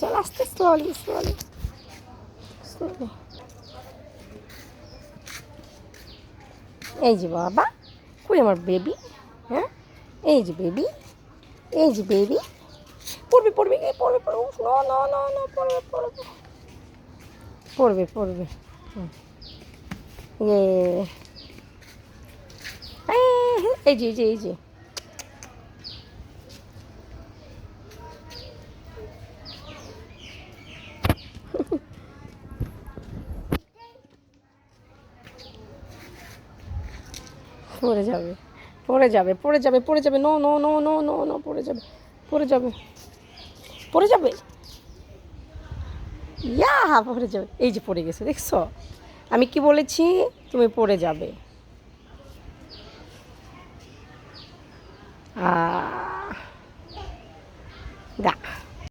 চল আস্তে slowly slowly slowly. এই যে বাবা, কই আমার বেবি? হ্যাঁ, এই যে বেবি, এই যে বেবি। পড়বে পড়বে পড়বে পড়বে, পড়বে পড়বে পড়বে পড়বে। এই যে এই যে এই যে পড়ে যাবে পড়ে যাবে পড়ে যাবে পড়ে যাবে। No no no no no no, পড়ে যাবে পড়ে যাবে পড়ে যাবে। ইয়া, পড়ে যাবে। এই যে পড়ে গেছে, দেখছো? আমি কি বলেছি? তুমি পড়ে যাবে।